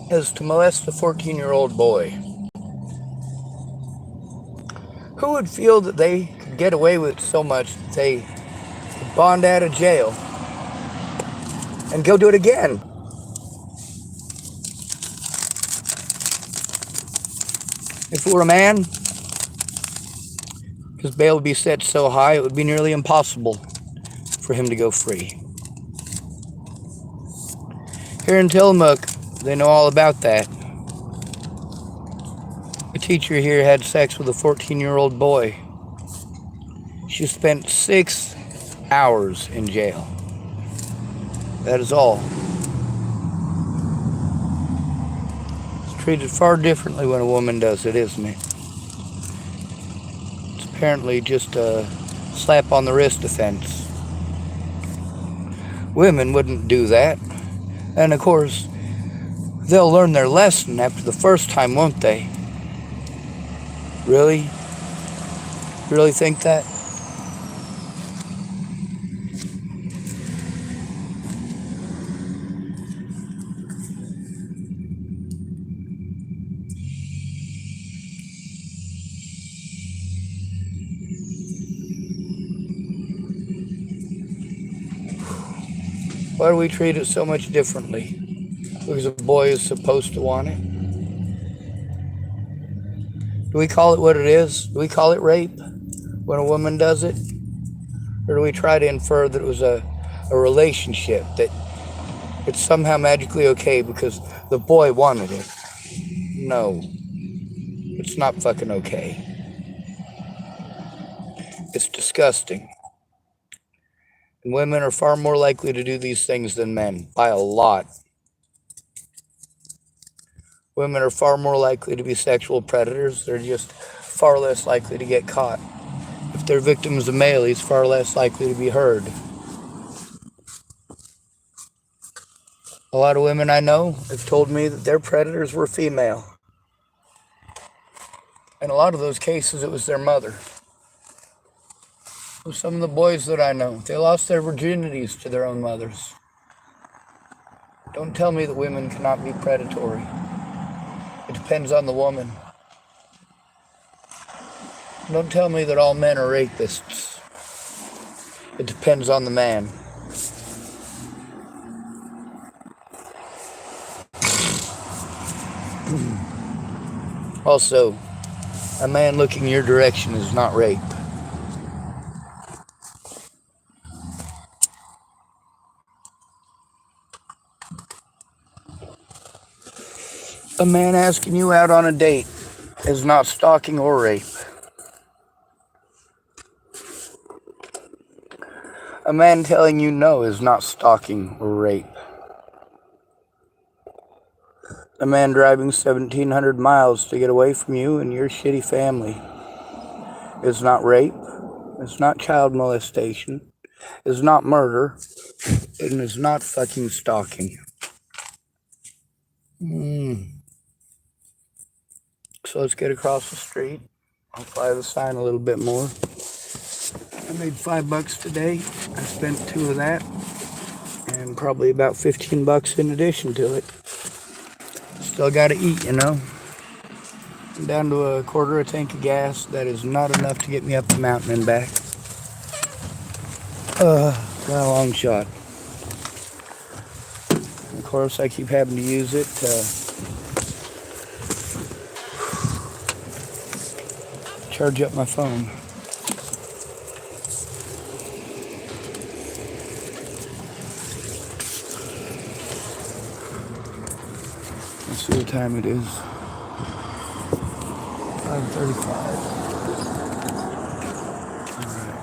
is to molest a 14-year-old boy. Who would feel that they could get away with so much that they could bond out of jail and go do it again? If it were a man, his bail would be set so high it would be nearly impossible for him to go free. Here in Tillamook, they know all about that. A teacher here had sex with a 14-year-old boy. She spent 6 hours in jail. That is all. It's treated far differently when a woman does it, isn't it? It's apparently just a slap on the wrist offense. Women wouldn't do that. And of course, they'll learn their lesson after the first time, won't they? Really? You really think that? Why do we treat it so much differently? Because a boy is supposed to want it? Do we call it what it is? Do we call it rape when a woman does it? Or do we try to infer that it was a relationship, that it's somehow magically okay because the boy wanted it? No. It's not fucking okay. It's disgusting. And women are far more likely to do these things than men, by a lot. Women are far more likely to be sexual predators. They're just far less likely to get caught. If their victim is a male, he's far less likely to be heard. A lot of women I know have told me that their predators were female. In a lot of those cases, it was their mother. Some of the boys that I know, they lost their virginities to their own mothers. Don't tell me that women cannot be predatory. It depends on the woman. Don't tell me that all men are rapists. It depends on the man. Also, a man looking your direction is not rape. A man asking you out on a date is not stalking or rape. A man telling you no is not stalking or rape. A man driving 1,700 miles to get away from you and your shitty family is not rape. It's not child molestation. It's not murder. And it's not fucking stalking. So let's get across the street. I'll fly the sign a little bit more. I made $5 today. I spent 2 of that. And probably about $15 in addition to it. Still gotta eat, you know. I'm down to a quarter a tank of gas. That is not enough to get me up the mountain and back. Got a long shot. And of course, I keep having to use it to charge up my phone. Let's see what time it is. 5:35. Alright.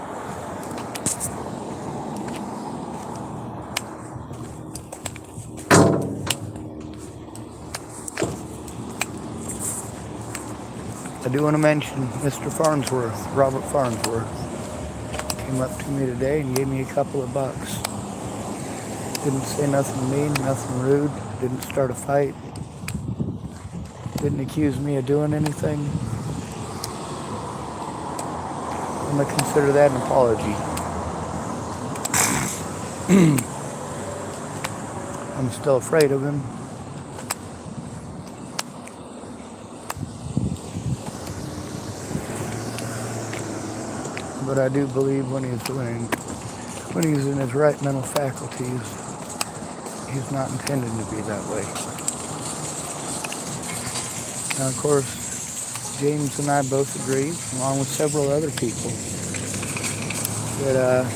I do want to mention Mr. Farnsworth, Robert Farnsworth, came up to me today and gave me a couple of bucks. Didn't say nothing mean, nothing rude, didn't start a fight, didn't accuse me of doing anything. I'm going to consider that an apology. I'm still afraid of him. But I do believe when he's in his right mental faculties, he's not intended to be that way. Now, of course, James and I both agree, along with several other people, that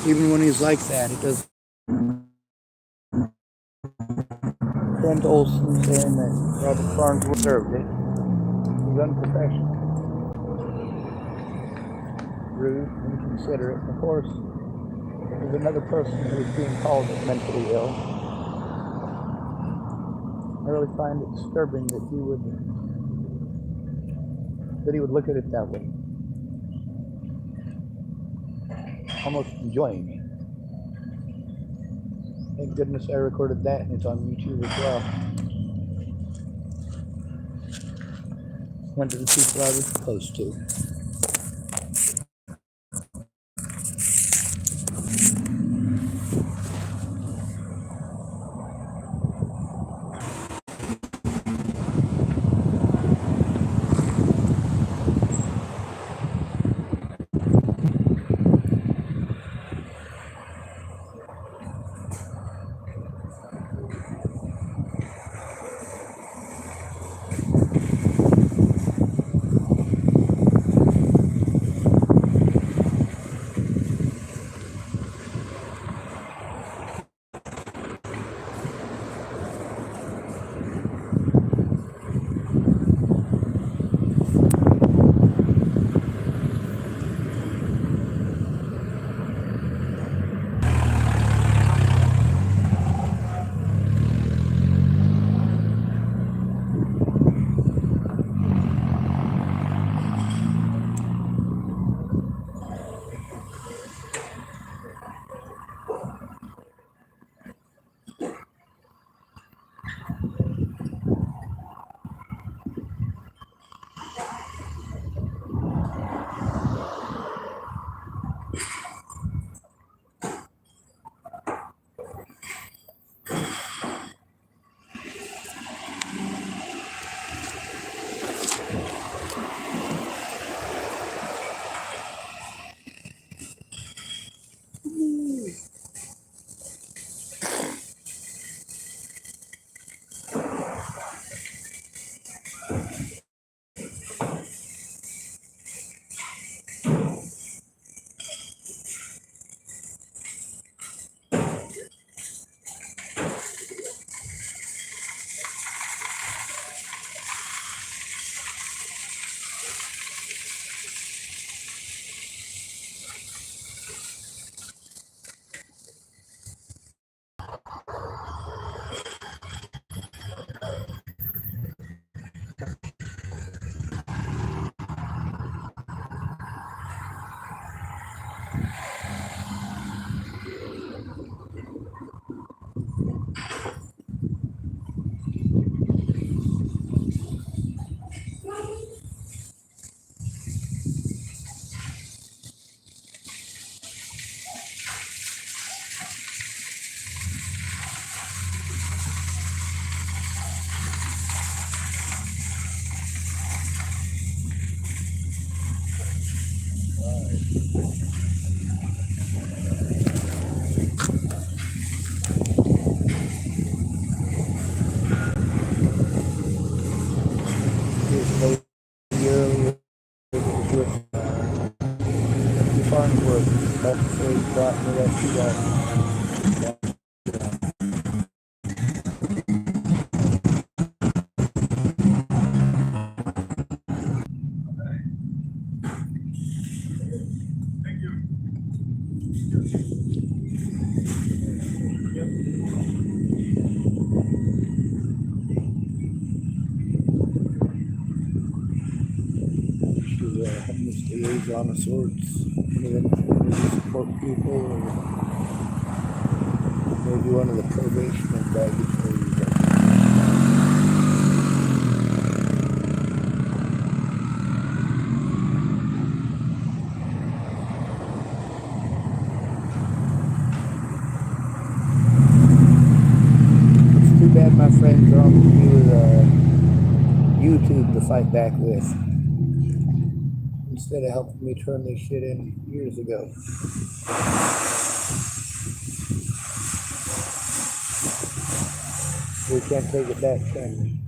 even when he's like that, it doesn't. Brent Olson saying that Robert Farnsworth deserved it. He's unprofessional, rude, inconsiderate. And of course, there's another person who's being called mentally ill. I really find it disturbing that he would look at it that way, almost enjoying it. Thank goodness I recorded that, and it's on YouTube as well. One of the people I was supposed to. Earlier with Farnsworth, that's before he brought the rescue out. She's a homeless liaison of sorts. One of them community support people, or maybe one of the probation and baggage ladies. It's too bad my friends are on YouTube to fight back with. instead of helping me turn this shit in years ago. We can't take it back, can we?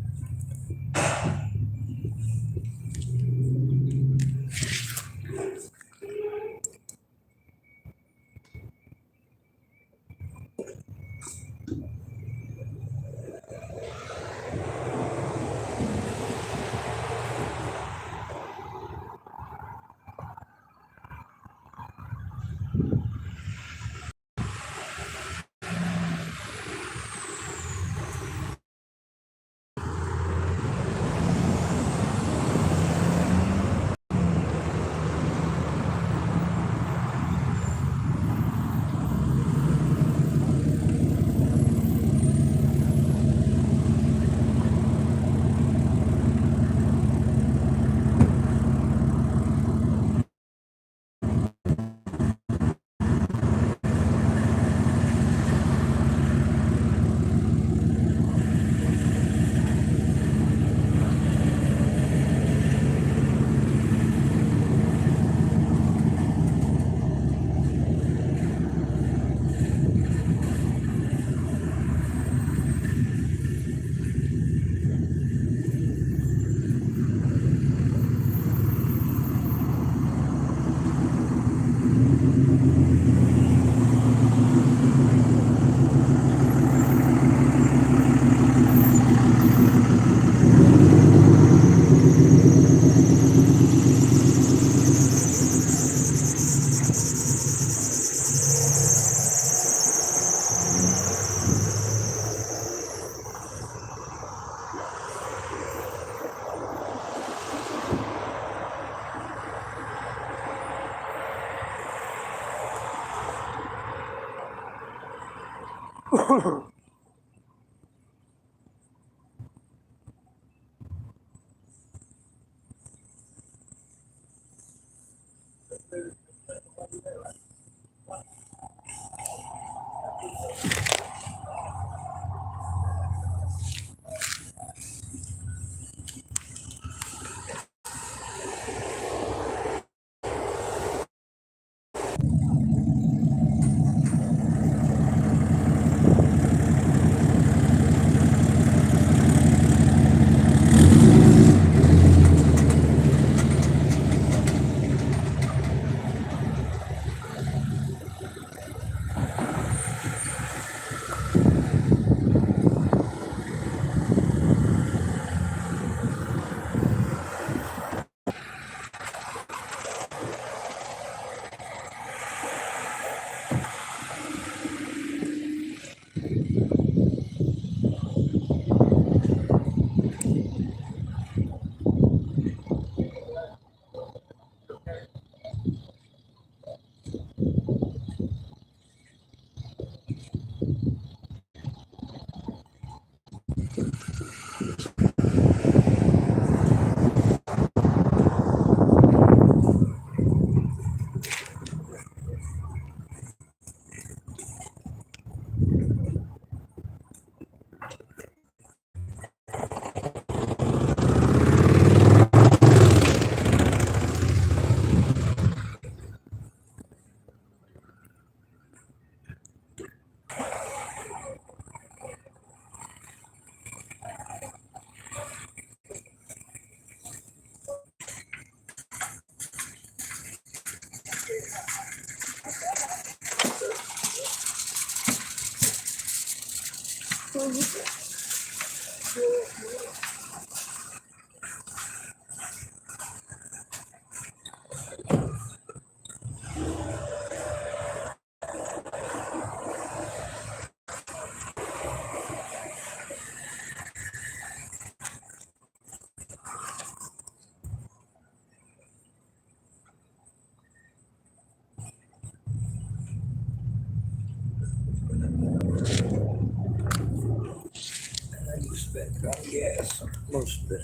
Spent it on gas, most of it.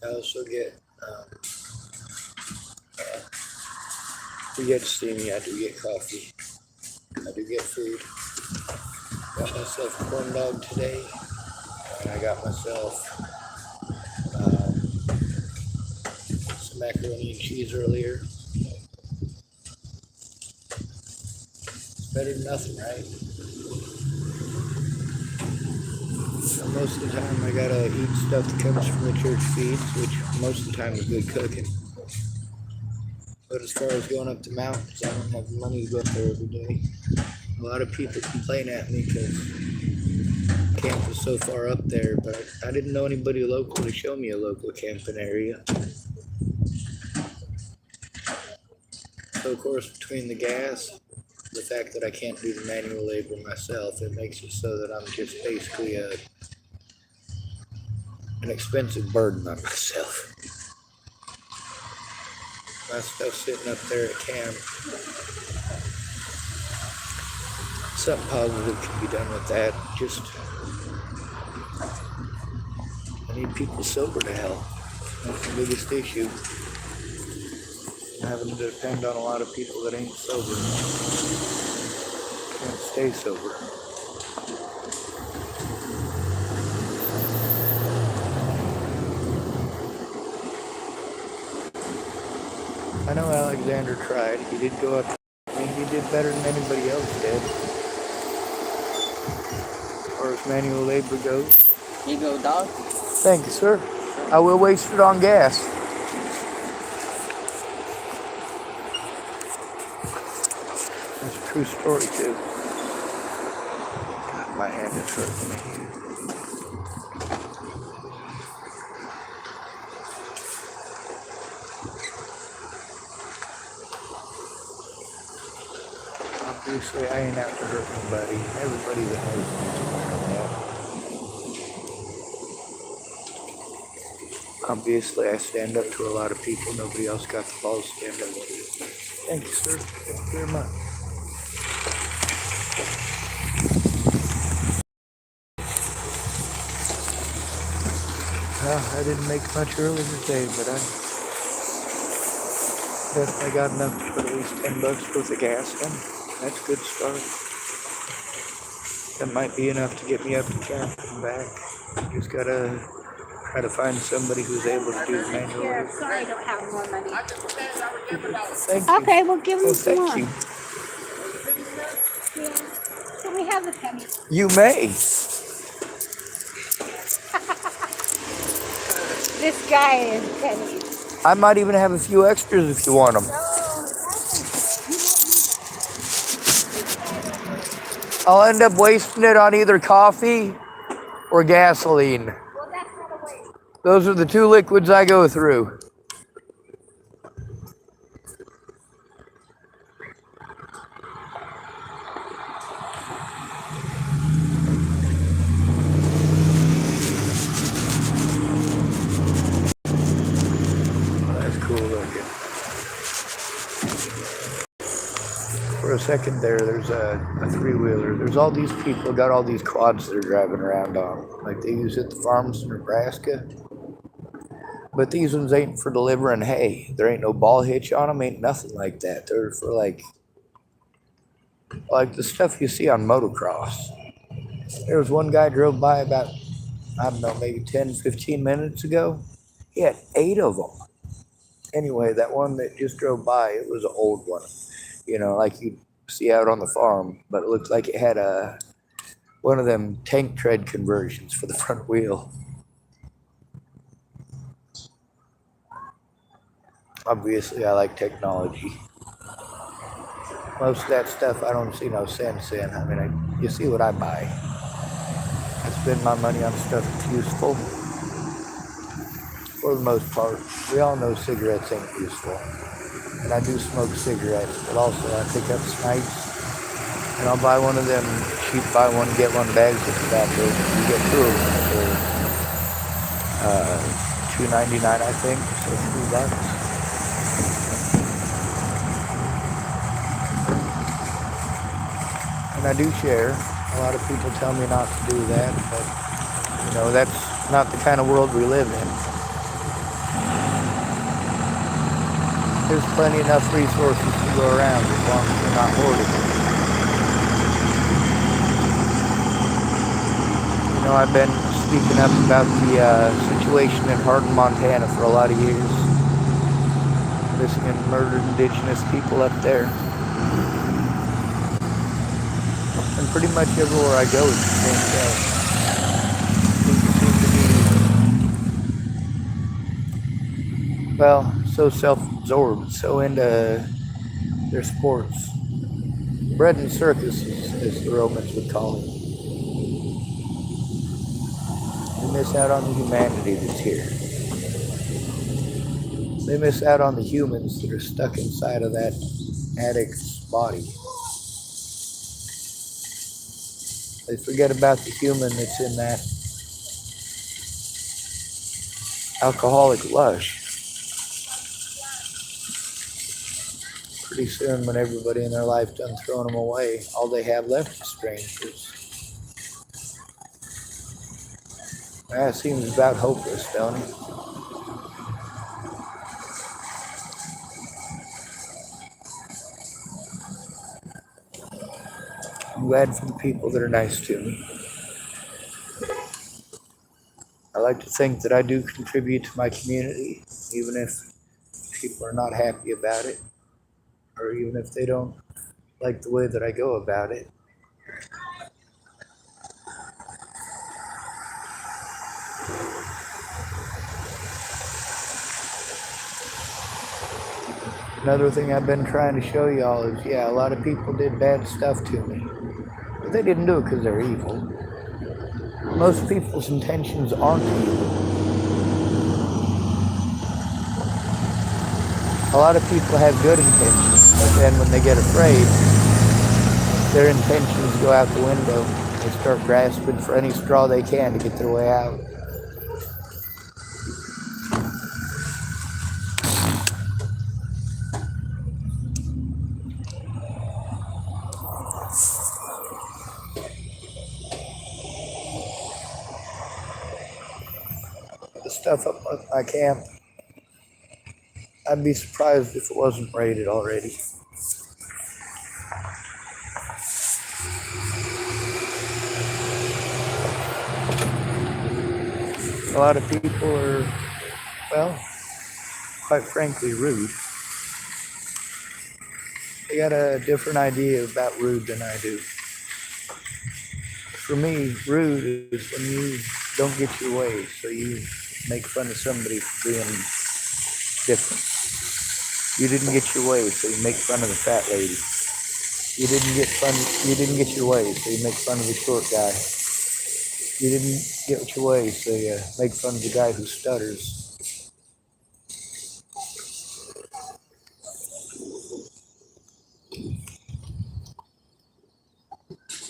I also get, you get to see me, I do get coffee, I do get food. Got myself a corn dog today, and I got myself some macaroni and cheese earlier. It's better than nothing, right? So most of the time I gotta eat stuff that comes from the church feeds, which most of the time is good cooking. But as far as going up the mountains, I don't have the money to go up there every day. A lot of people complain at me because camp is so far up there, but I didn't know anybody local to show me a local camping area. So of course, between the gas, the fact that I can't do the manual labor myself, it makes it so that I'm just basically an expensive burden on myself. My stuff sitting up there at camp. Something positive can be done with that. Just, I need people sober to help. That's the biggest issue. Having to depend on a lot of people that ain't sober. Can't stay sober. I know Alexander tried. He did go up. I mean, he did better than anybody else did. As far as manual labor goes. Here you go, dog. Thank you, sir. I will waste it on gas. That's a true story, too. God, my hand is hurting me. Obviously, I ain't out to hurt nobody. Everybody that knows me is aware of that. Obviously, I stand up to a lot of people. Nobody else got the balls to stand up to. Thank you, sir. Thank you very much. Well, I didn't make much earlier today, but I definitely got enough to put at least $10 worth of gas in. That's a good start. That might be enough to get me up to camp and back. Just gotta try to find somebody who's able to do the manual labor. Sorry, I don't have more money. Thank you. Okay, we'll give them some more. Thank you. Yeah. Can we have the penny? You may. This guy is penny. I might even have a few extras if you want them. I'll end up wasting it on either coffee or gasoline. Well, that's not a waste. Those are the two liquids I go through. That's cool looking. For a second there's a three-wheeler. There's all these people got all these quads they're driving around on. Like they use at the farms in Nebraska. But these ones ain't for delivering hay. There ain't no ball hitch on them, ain't nothing like that. They're for like the stuff you see on motocross. There was one guy drove by about, I don't know, maybe 10, 15 minutes ago. He had 8 of them. Anyway, that one that just drove by, it was an old one. You know, like you see out on the farm, but it looked like it had one of them tank tread conversions for the front wheel. Obviously, I like technology. Most of that stuff I don't see no sense in. I mean, you see what I buy. I spend my money on stuff that's useful. For the most part, we all know cigarettes ain't useful. And I do smoke cigarettes, but also I pick up snipes. And I'll buy one of them cheap buy one, get one bags of tobacco. You get 2 of them for $2.99, I think, so $3. And I do share. A lot of people tell me not to do that, but you know, that's not the kind of world we live in. There's plenty enough resources to go around as long as you're not hoarding. You know, I've been speaking up about the situation in Hardin, Montana for a lot of years. missing and murdered indigenous people up there. And pretty much everywhere I go, it's the same thing. People seem to be, well, so self-absorbed, so into their sports. Bread and circuses, as the Romans would call it. They miss out on the humanity that's here. They miss out on the humans that are stuck inside of that addict's body. They forget about the human that's in that alcoholic lush. Pretty soon, when everybody in their life done throwing them away, all they have left is strangers. That seems about hopeless, don't it? I'm glad for the people that are nice to me. I like to think that I do contribute to my community, even if people are not happy about it, or even if they don't like the way that I go about it. Another thing I've been trying to show y'all is, yeah, a lot of people did bad stuff to me, but they didn't do it because they're evil. Most people's intentions aren't evil. A lot of people have good intentions, but then when they get afraid, their intentions go out the window. They start grasping for any straw they can to get their way out. The stuff up at my camp, I'd be surprised if it wasn't raided already. A lot of people are, well, quite frankly, rude. They got a different idea about rude than I do. For me, rude is when you don't get your way, so you make fun of somebody for being different. You didn't get your way, so you make fun of the fat lady. You didn't get your way, so you make fun of the short guy. You didn't get your way, so you make fun of the guy who stutters.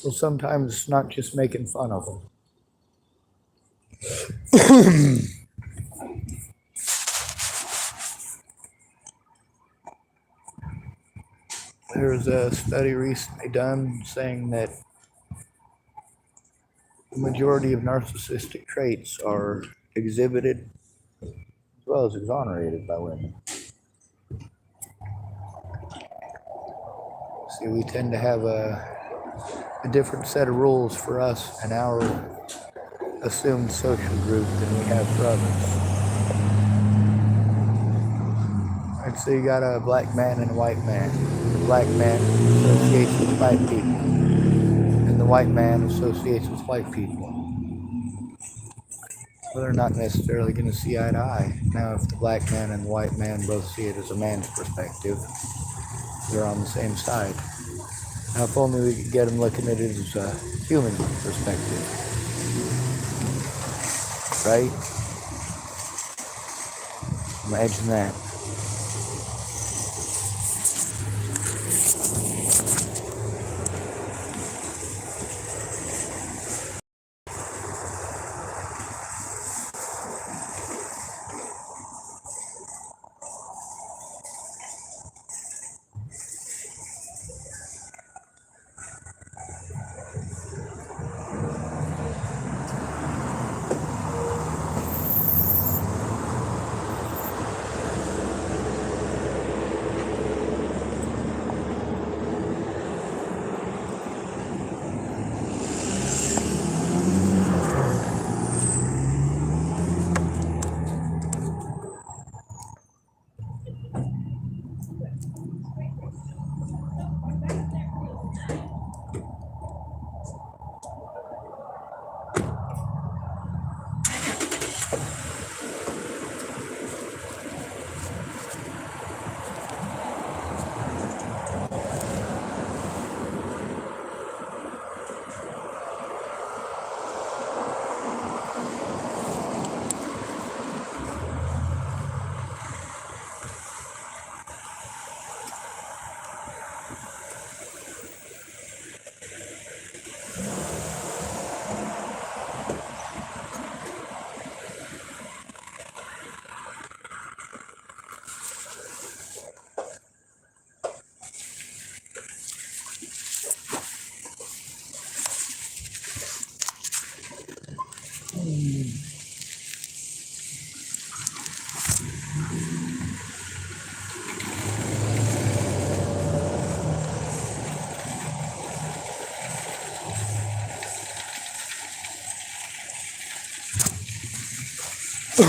Well, sometimes it's not just making fun of them. There was a study recently done saying that the majority of narcissistic traits are exhibited as well as exonerated by women. See, we tend to have a different set of rules for us and our assumed social group than we have for others. I'd say you got a black man and a white man. The black man associates with white people, and the white man associates with white people. Well, they're not necessarily going to see eye to eye. Now, if the black man and the white man both see it as a man's perspective, they're on the same side. Now, if only we could get them looking at it as a human perspective. Right? Imagine that. The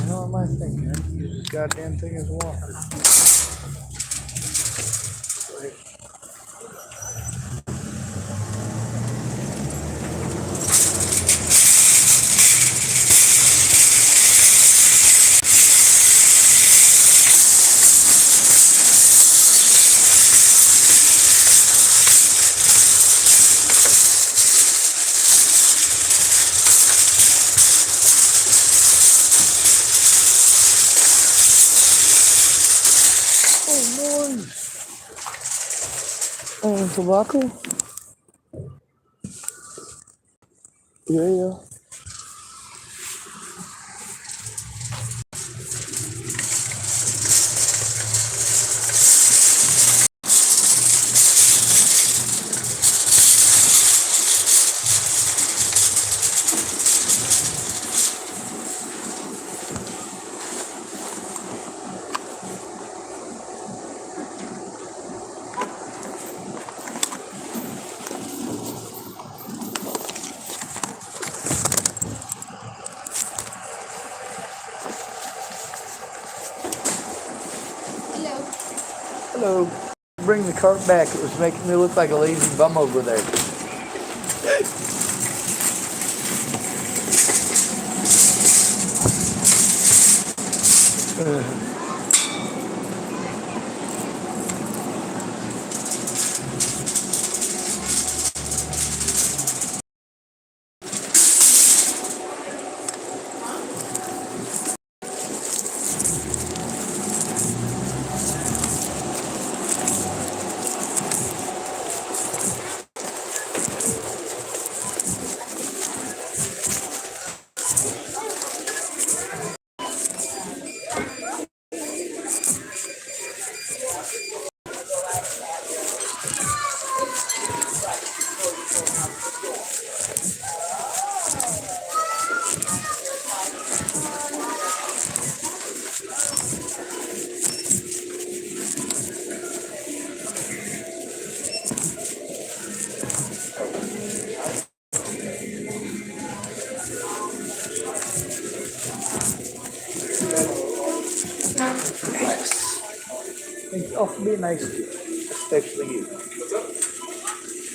hell am I thinking? I can use this goddamn thing as water. Oh, noise. Tobacco? Yeah. Hello. Bring the cart back. It was making me look like a lazy bum over there. yourself and be nice to you, especially you.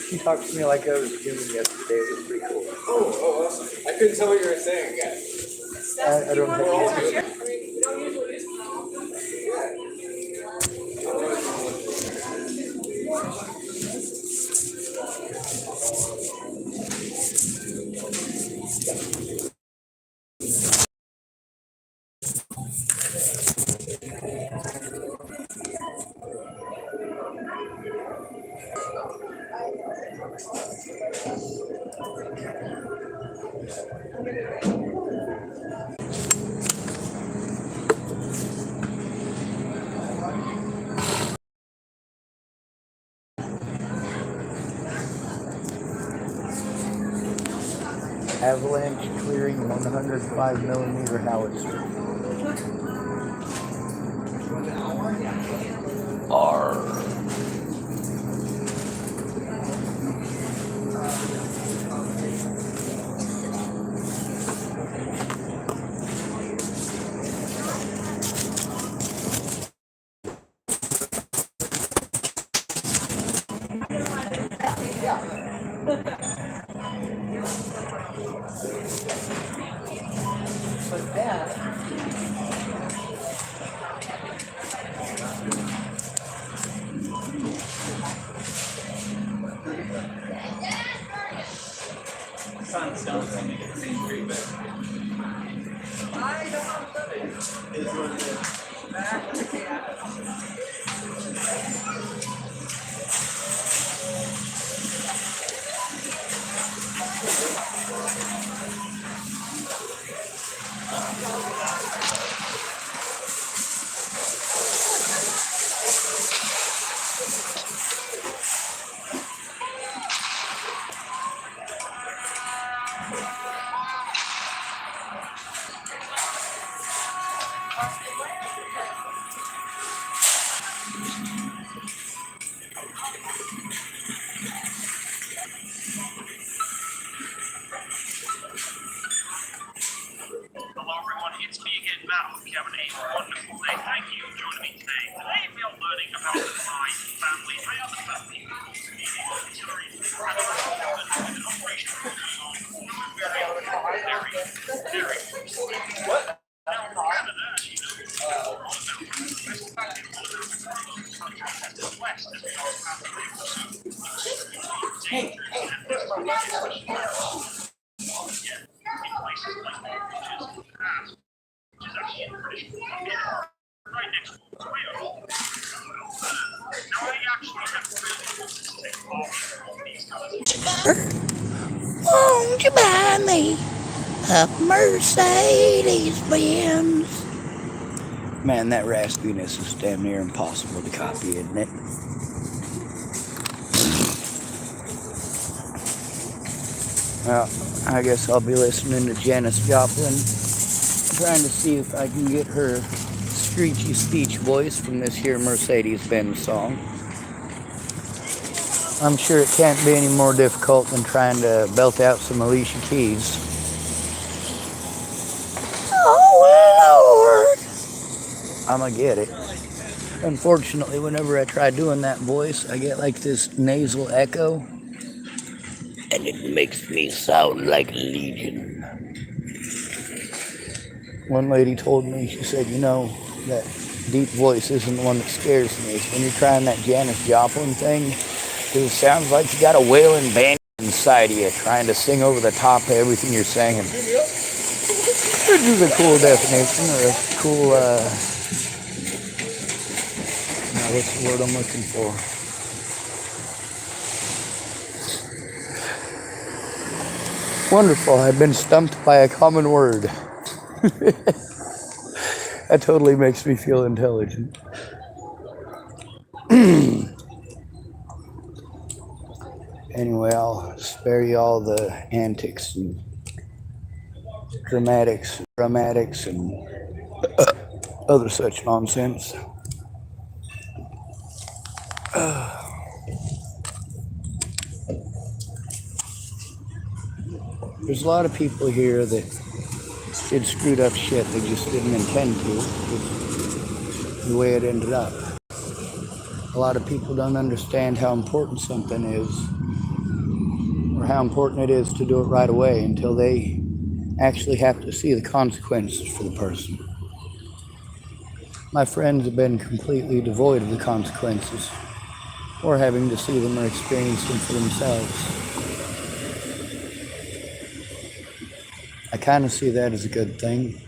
She talked to me like I was human yesterday. It was pretty cool. Oh, awesome. I couldn't tell what you were saying again. I don't have avalanche clearing 105mm howitzer. R. Hello everyone, it's me again, Matt. Hope you're having a wonderful day. Thank you for joining me today. Today we are learning about my family. I understand people in the community artillery and an operation going on very what? Now, Canada, as you know, is all about west. In fact, it's all about the country as the west, as we are family. So, dangerous and especially in places like the beaches, which is actually in British Columbia, right next to Ontario. Now, I actually have really wanted to take off all these colors. Won't you buy me a Mercedes Benz? Man, that raspiness is damn near impossible to copy, isn't it? Well, I guess I'll be listening to Janis Joplin, trying to see if I can get her screechy speech voice from this here Mercedes-Benz song. I'm sure it can't be any more difficult than trying to belt out some Alicia Keys. Oh, Lord! I'ma get it. Unfortunately, whenever I try doing that voice, I get like this nasal echo, and it makes me sound like Legion. One lady told me, she said, you know, that deep voice isn't the one that scares me. It's when you're trying that Janis Joplin thing, because it sounds like you got a wailing band inside of you trying to sing over the top of everything you're singing. Which is a cool definition, or a cool, what's the word I'm looking for? Wonderful, I've been stumped by a common word. That totally makes me feel intelligent. Anyway, I'll spare you all the antics and dramatics, and other such nonsense. There's a lot of people here that did screwed up shit they just didn't intend to, the way it ended up. A lot of people don't understand how important something is, or how important it is to do it right away until they actually have to see the consequences for the person. My friends have been completely devoid of the consequences, or having to see them or experience them for themselves. I kind of see that as a good thing.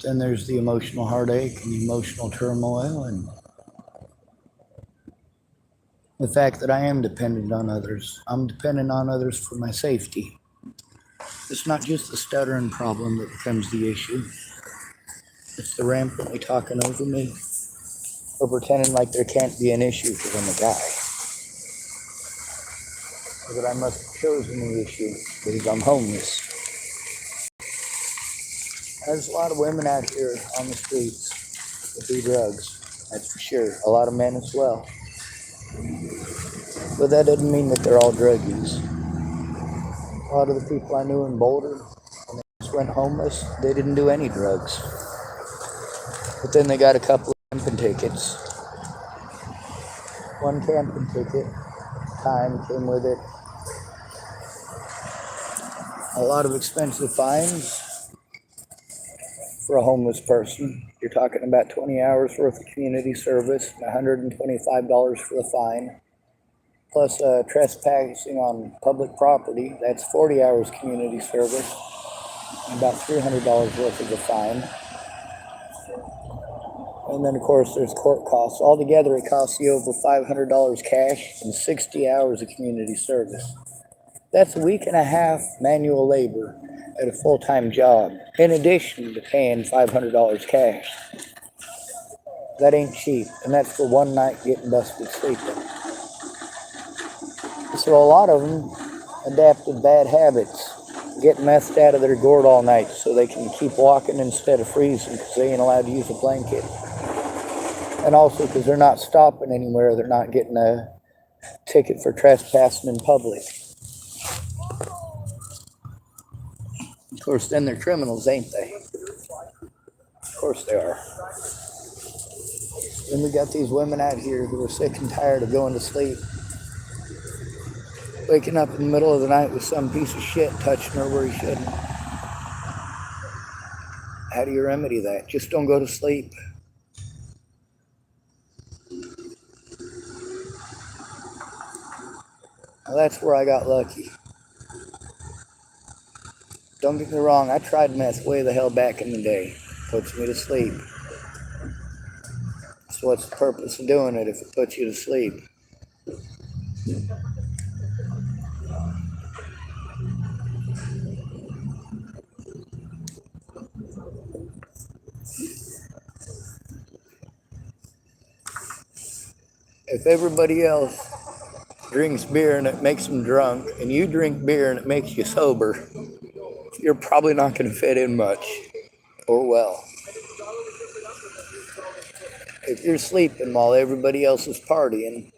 Then there's the emotional heartache and the emotional turmoil, and the fact that I am dependent on others. I'm dependent on others for my safety. It's not just the stuttering problem that becomes the issue. It's the rampantly talking over me, or pretending like there can't be an issue because I'm a guy. Or that I must have chosen the issue because I'm homeless. There's a lot of women out here on the streets that do drugs, that's for sure. A lot of men as well. But that doesn't mean that they're all druggies. A lot of the people I knew in Boulder, when they just went homeless, they didn't do any drugs. But then they got a couple of camping tickets. One camping ticket, time came with it. A lot of expensive fines for a homeless person. You're talking about 20 hours worth of community service, $125 for the fine. Plus trespassing on public property, that's 40 hours community service, and about $300 worth of the fine. And then of course there's court costs. Altogether it costs you over $500 cash and 60 hours of community service. That's a week and a half manual labor at a full-time job, in addition to paying $500 cash. That ain't cheap, and that's for one night getting busted sleeping. So a lot of them adapted bad habits, get messed out of their gourd all night so they can keep walking instead of freezing because they ain't allowed to use a blanket. And also because they're not stopping anywhere, they're not getting a ticket for trespassing in public. Of course, then they're criminals, ain't they? Of course they are. Then we got these women out here who are sick and tired of going to sleep, waking up in the middle of the night with some piece of shit touching her where he shouldn't. How do you remedy that? Just don't go to sleep. Well, that's where I got lucky. Don't get me wrong, I tried meth way the hell back in the day. Puts me to sleep. So what's the purpose of doing it if it puts you to sleep? If everybody else drinks beer and it makes them drunk, and you drink beer and it makes you sober, you're probably not going to fit in much, or well. If you're sleeping while everybody else is partying,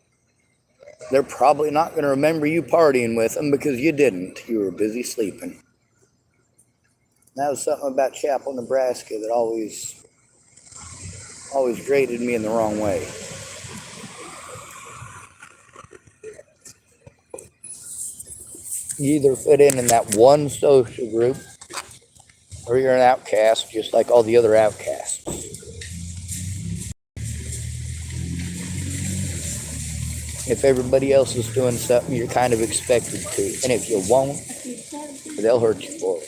they're probably not going to remember you partying with them because you didn't. You were busy sleeping. That was something about Chapel, Nebraska that always grated me in the wrong way. You either fit in that one social group, or you're an outcast, just like all the other outcasts. If everybody else is doing something, you're kind of expected to. And if you won't, they'll hurt you for it.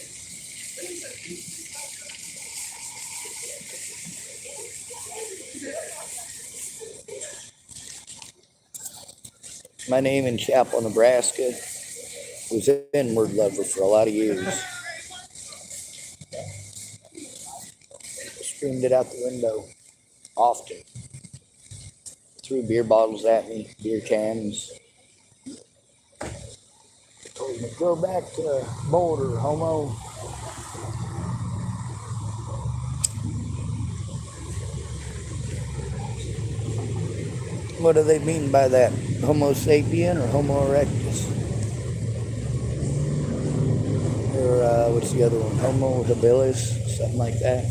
My name in Chapel, Nebraska was Inward Lover for a lot of years. Screamed it out the window often. Threw beer bottles at me, beer cans. Told me, go back to Boulder, homo. What do they mean by that? Homo sapien or Homo erectus? Or what's the other one? Homo habilis, something like that.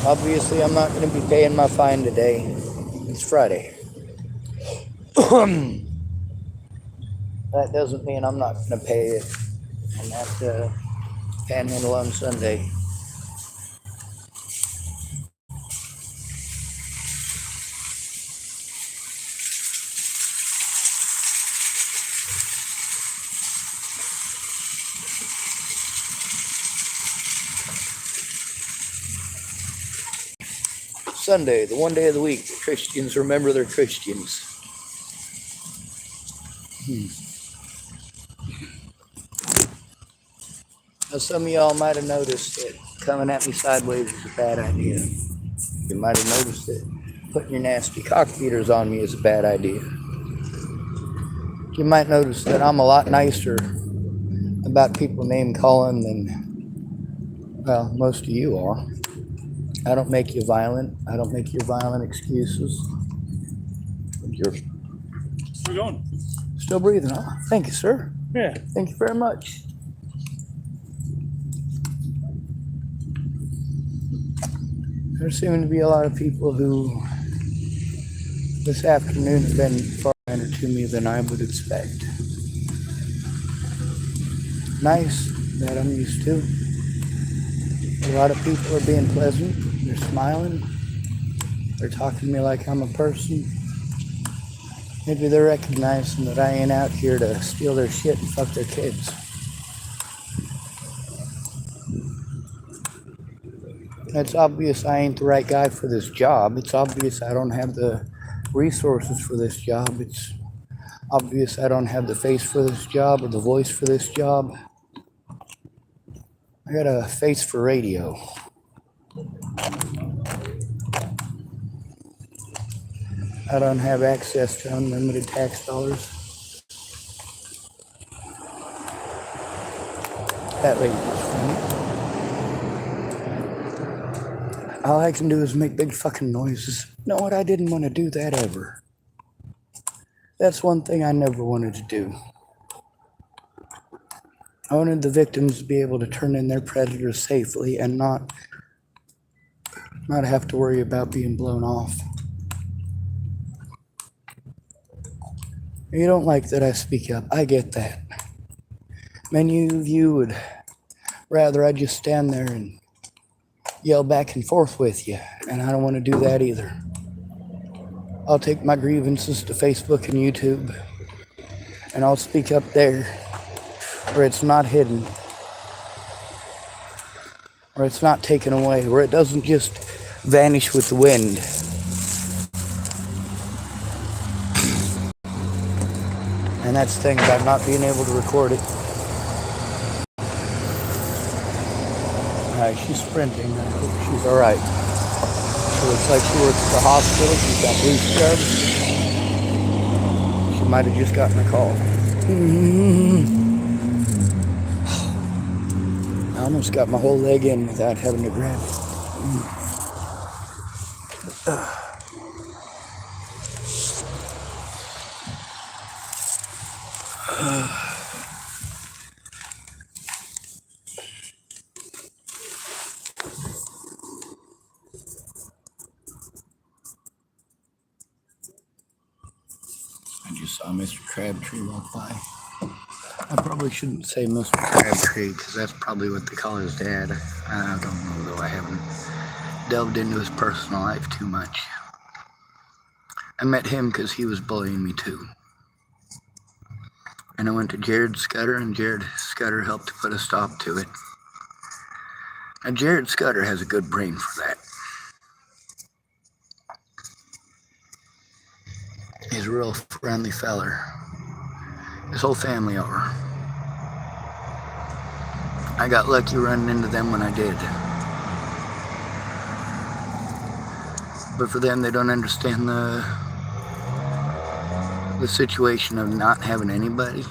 Obviously, I'm not going to be paying my fine today. It's Friday. That doesn't mean I'm not going to pay it on that panhandle on Sunday. Sunday, the one day of the week that Christians remember they're Christians. Now, some of y'all might have noticed that coming at me sideways is a bad idea. You might have noticed that putting your nasty cock beaters on me is a bad idea. You might notice that I'm a lot nicer about people name calling than, well, most of you are. I don't make you violent. I don't make your violent excuses. You're We're going. still breathing, huh? Thank you, sir. Yeah. Thank you very much. There seem to be a lot of people who this afternoon have been far kinder to me than I would expect. Nice, that I'm used to. A lot of people are being pleasant. They're smiling. They're talking to me like I'm a person. Maybe they're recognizing that I ain't out here to steal their shit and fuck their kids. It's obvious I ain't the right guy for this job. It's obvious I don't have the resources for this job. It's obvious I don't have the face for this job or the voice for this job. I got a face for radio. I don't have access to unlimited tax dollars. That lady was funny. All I can do is make big fucking noises. You know what? I didn't want to do that ever. That's one thing I never wanted to do. I wanted the victims to be able to turn in their predators safely and not have to worry about being blown off. You don't like that I speak up. I get that. Many of you would rather I just stand there and yell back and forth with you, and I don't want to do that either. I'll take my grievances to Facebook and YouTube, and I'll speak up there where it's not hidden, where it's not taken away, where it doesn't just vanish with the wind. And that's the thing about not being able to record it. Alright, she's sprinting. I hope she's alright. She looks like she works at the hospital. She's got blue scrubs. She might have just gotten a call. I almost got my whole leg in without having to grab it. I just saw Mr. Crabtree walk by. I probably shouldn't say Mr. Crabtree because that's probably what they call his dad. I don't know though. I haven't delved into his personal life too much. I met him because he was bullying me too. And I went to Jared Scudder, and Jared Scudder helped to put a stop to it. And Jared Scudder has a good brain for that. He's a real friendly feller. His whole family are. I got lucky running into them when I did. But for them, they don't understand the situation of not having anybody.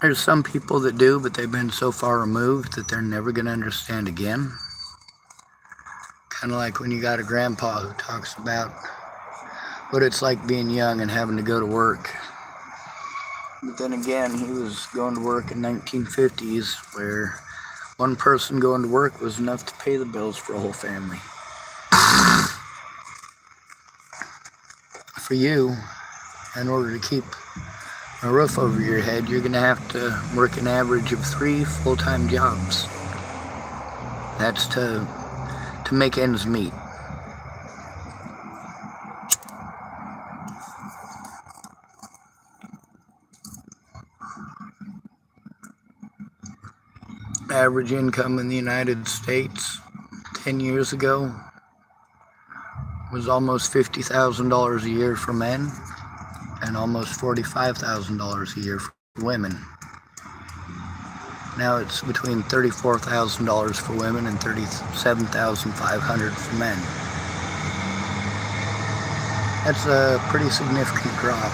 There's some people that do, but they've been so far removed that they're never going to understand again. Kind of like when you got a grandpa who talks about what it's like being young and having to go to work. But then again, he was going to work in 1950s where One person going to work was enough to pay the bills for a whole family. For you, in order to keep a roof over your head, you're going to have to work an average of 3 full-time jobs. That's to make ends meet. Average income in the United States 10 years ago was almost $50,000 a year for men and almost $45,000 a year for women. Now it's between $34,000 for women and $37,500 for men. That's a pretty significant drop.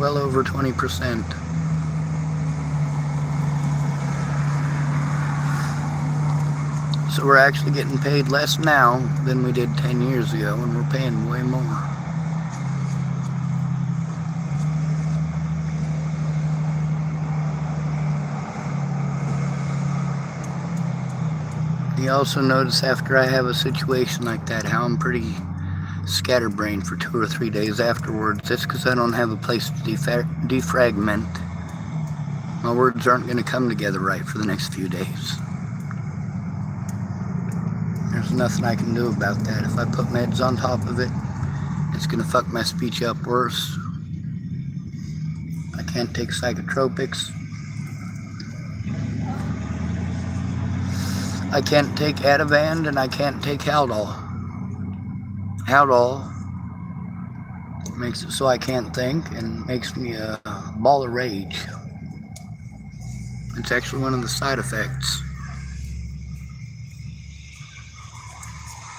Well over 20%. So we're actually getting paid less now than we did 10 years ago, and we're paying way more. You also notice after I have a situation like that, how I'm pretty scatterbrained for 2 or 3 days afterwards. That's because I don't have a place to defragment. My words aren't going to come together right for the next few days. There's nothing I can do about that. If I put meds on top of it, it's going to fuck my speech up worse. I can't take psychotropics. I can't take Ativan, and I can't take Haldol. Haldol makes it so I can't think and makes me a ball of rage. It's actually one of the side effects.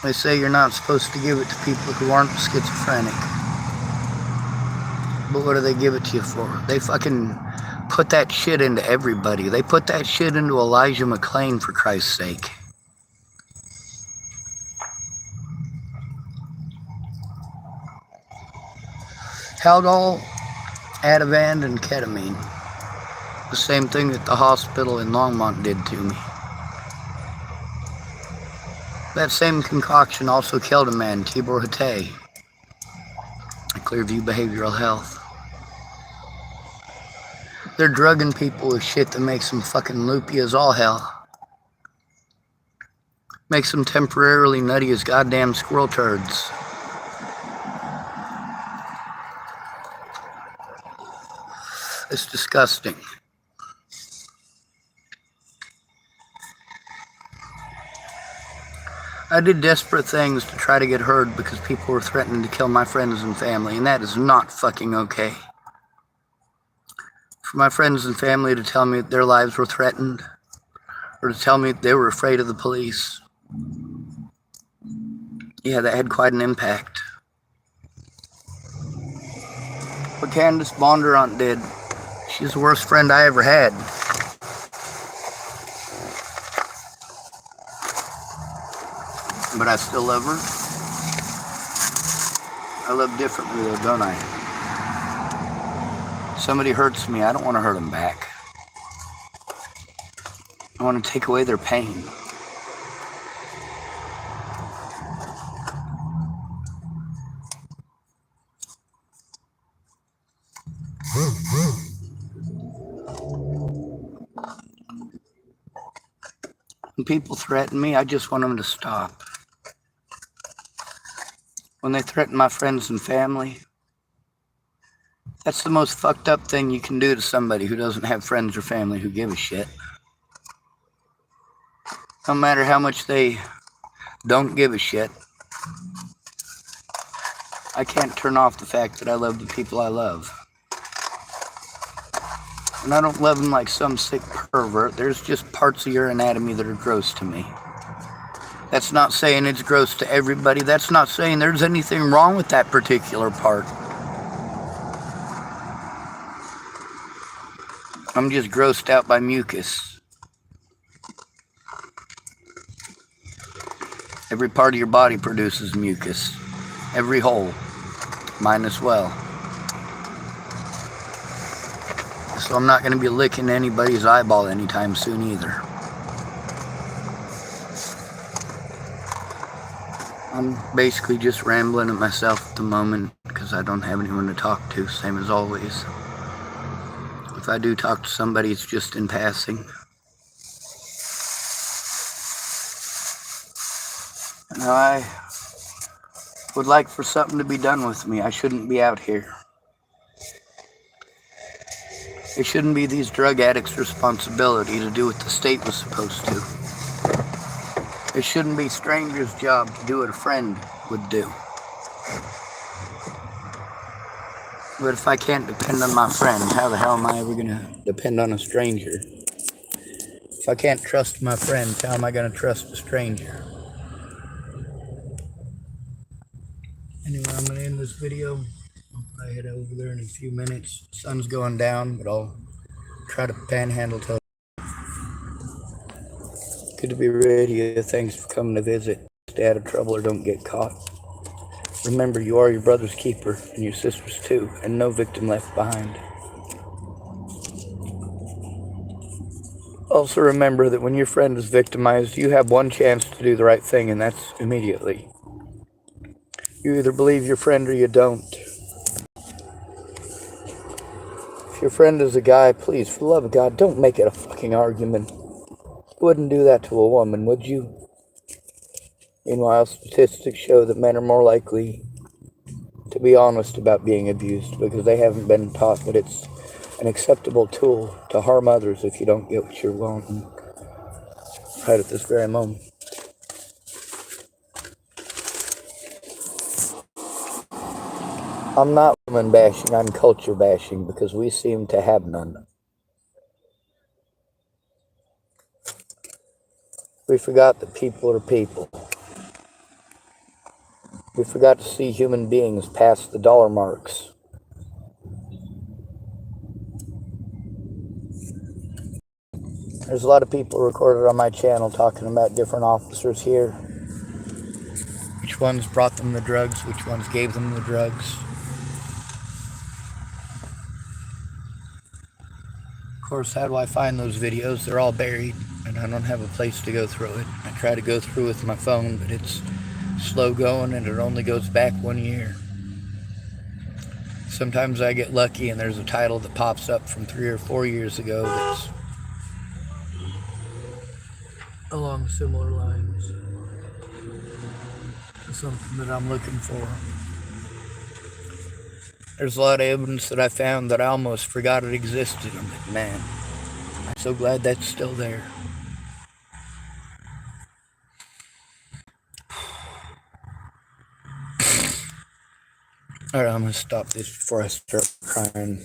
They say you're not supposed to give it to people who aren't schizophrenic. But what do they give it to you for? They fucking put that shit into everybody. They put that shit into Elijah McClain, for Christ's sake. Haldol, Ativan, and ketamine. The same thing that the hospital in Longmont did to me. That same concoction also killed a man, Tibor Hatay, at Clearview Behavioral Health. They're drugging people with shit that makes them fucking loopy as all hell. Makes them temporarily nutty as goddamn squirrel turds. It's disgusting. I did desperate things to try to get heard because people were threatening to kill my friends and family, and that is not fucking okay. For my friends and family to tell me that their lives were threatened, or to tell me that they were afraid of the police, yeah, that had quite an impact. What Candace Bondurant did, she's the worst friend I ever had. But I still love her. I love differently though, don't I? Somebody hurts me, I don't want to hurt them back. I want to take away their pain. When people threaten me, I just want them to stop. When they threaten my friends and family, that's the most fucked up thing you can do to somebody who doesn't have friends or family who give a shit. No matter how much they don't give a shit, I can't turn off the fact that I love the people I love. And I don't love them like some sick pervert. There's just parts of your anatomy that are gross to me. That's not saying it's gross to everybody. That's not saying there's anything wrong with that particular part. I'm just grossed out by mucus. Every part of your body produces mucus. Every hole. Mine as well. So I'm not going to be licking anybody's eyeball anytime soon either. I'm basically just rambling at myself at the moment because I don't have anyone to talk to, same as always. If I do talk to somebody, it's just in passing. Now, I would like for something to be done with me. I shouldn't be out here. It shouldn't be these drug addicts' responsibility to do what the state was supposed to. It shouldn't be strangers' job to do what a friend would do. But if I can't depend on my friend, how the hell am I ever going to depend on a stranger? If I can't trust my friend, how am I going to trust a stranger? Anyway, I'm going to end this video. I'll probably head over there in a few minutes. The sun's going down, but I'll try to panhandle till. Good to be radio. Thanks for coming to visit. Stay out of trouble or don't get caught. Remember, you are your brother's keeper, and your sister's too, and no victim left behind. Also remember that when your friend is victimized, you have one chance to do the right thing, and that's immediately. You either believe your friend or you don't. If your friend is a guy, please, for the love of God, don't make it a fucking argument. You wouldn't do that to a woman, would you? Meanwhile, statistics show that men are more likely to be honest about being abused because they haven't been taught that it's an acceptable tool to harm others if you don't get what you're wanting right at this very moment. I'm not woman bashing, I'm culture bashing because we seem to have none. We forgot that people are people. We forgot to see human beings past the dollar marks. There's a lot of people recorded on my channel talking about different officers here. Which ones brought them the drugs, which ones gave them the drugs. Of course, how do I find those videos? They're all buried, and I don't have a place to go through it. I try to go through with my phone, but it's slow going, and it only goes back 1 year. Sometimes I get lucky, and there's a title that pops up from 3 or 4 years ago that's along similar lines to something that I'm looking for. There's a lot of evidence that I found that I almost forgot it existed. I'm like, man, I'm so glad that's still there. Alright, I'm gonna stop this before I start crying.